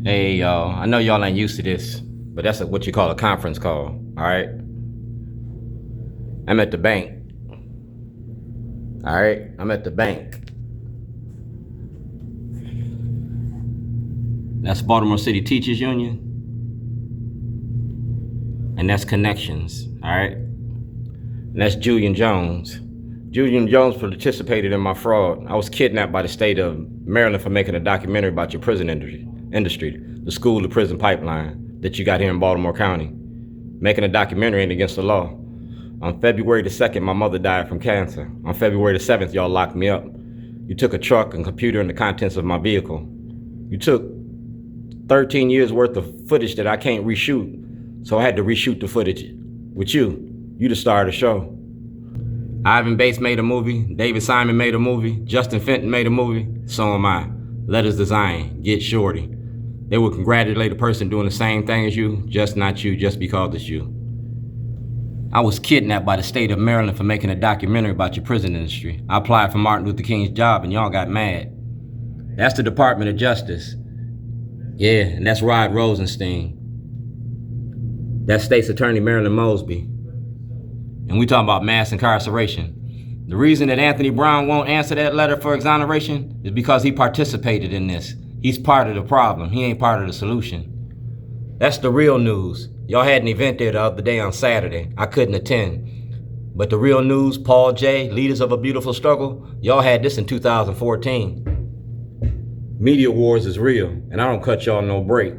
Hey y'all, I know y'all ain't used to this, but that's what you call a conference call, alright? I'm at the bank. Alright, I'm at the bank. That's Baltimore City Teachers Union. And that's Connections, alright? And that's Julian Jones. Julian Jones participated in my fraud. I was kidnapped by the state of Maryland for making a documentary about your prison industry, the school to prison pipeline that you got here in Baltimore County. Making a documentary ain't against the law. On February the 2nd, my mother died from cancer. On February the 7th, y'all locked me up. You took a truck and computer and the contents of my vehicle. You took 13 years worth of footage that I can't reshoot, so I had to reshoot the footage with you. You the star of the show. Ivan Bates made a movie, David Simon made a movie, Justin Fenton made a movie, so am I. Letters Design, Get Shorty. They would congratulate a person doing the same thing as you, just not you, just because it's you. I was kidnapped by the state of Maryland for making a documentary about your prison industry. I applied for Martin Luther King's job and y'all got mad. That's the Department of Justice. Yeah, and that's Rod Rosenstein. That's State's Attorney Marilyn Mosby. And we talking about mass incarceration. The reason that Anthony Brown won't answer that letter for exoneration is because he participated in this. He's part of the problem. He ain't part of the solution. That's the real news. Y'all had an event there the other day on Saturday. I couldn't attend. But the real news, Paul J., Leaders of a Beautiful Struggle, y'all had this in 2014. Media wars is real, and I don't cut y'all no break.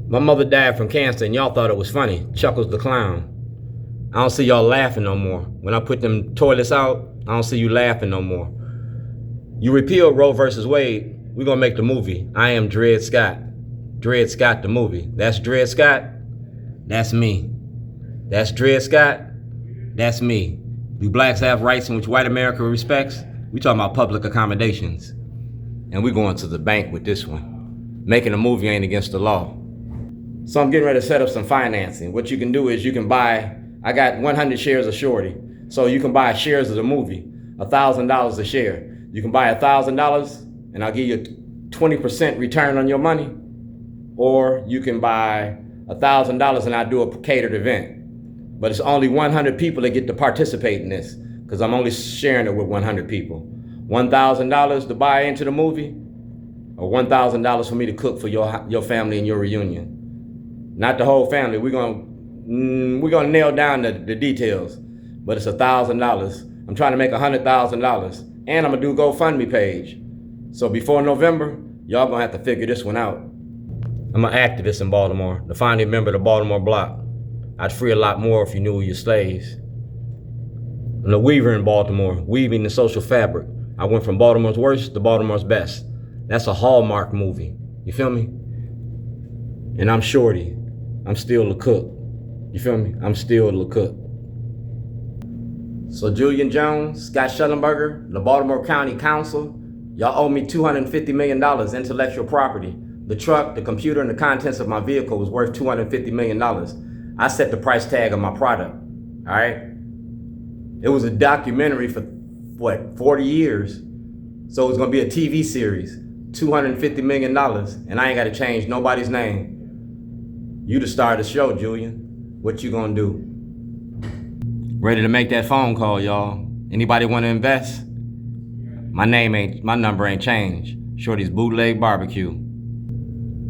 My mother died from cancer, and y'all thought it was funny. Chuckles the clown. I don't see y'all laughing no more. When I put them toilets out, I don't see you laughing no more. You repeal Roe versus Wade, we're gonna make the movie. I Am Dred Scott. Dred Scott the movie. That's Dred Scott, that's me. That's Dred Scott, that's me. Do blacks have rights in which white America respects? We talking about public accommodations. And we going to the bank with this one. Making a movie ain't against the law. So I'm getting ready to set up some financing. What you can do is you can buy, I got 100 shares of Shorty. So you can buy shares of the movie, $1,000 a share. You can buy $1,000 and I'll give you a 20% return on your money. Or you can buy $1,000 and I'll do a catered event. But it's only 100 people that get to participate in this because I'm only sharing it with 100 people. $1,000 to buy into the movie or $1,000 for me to cook for your family and your reunion. Not the whole family. We're gonna nail down the details, but it's $1,000. I'm trying to make $100,000, and I'm gonna do a GoFundMe page. So before November, y'all gonna have to figure this one out. I'm an activist in Baltimore, the founding member of the Baltimore Block. I'd free a lot more if you knew your slaves. I'm a weaver in Baltimore, weaving the social fabric. I went from Baltimore's worst to Baltimore's best. That's a Hallmark movie. You feel me? And I'm Shorty. I'm still the cook. You feel me? I'm still the cook. So Julian Jones, Scott Schellenberger, the Baltimore County Council, y'all owe me $250 million intellectual property. The truck, the computer, and the contents of my vehicle was worth $250 million. I set the price tag on my product, all right? It was a documentary for, 40 years? So it's gonna be a TV series, $250 million, and I ain't gotta change nobody's name. You the star of the show, Julian. What you gonna do? Ready to make that phone call, y'all. Anybody wanna invest? My number ain't changed. Shorty's Bootleg Barbecue.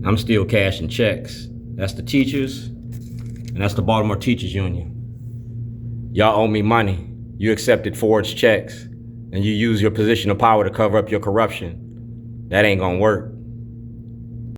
I'm still cashing checks. That's the teachers, and that's the Baltimore Teachers Union. Y'all owe me money. You accepted forged checks, and you use your position of power to cover up your corruption. That ain't gonna work.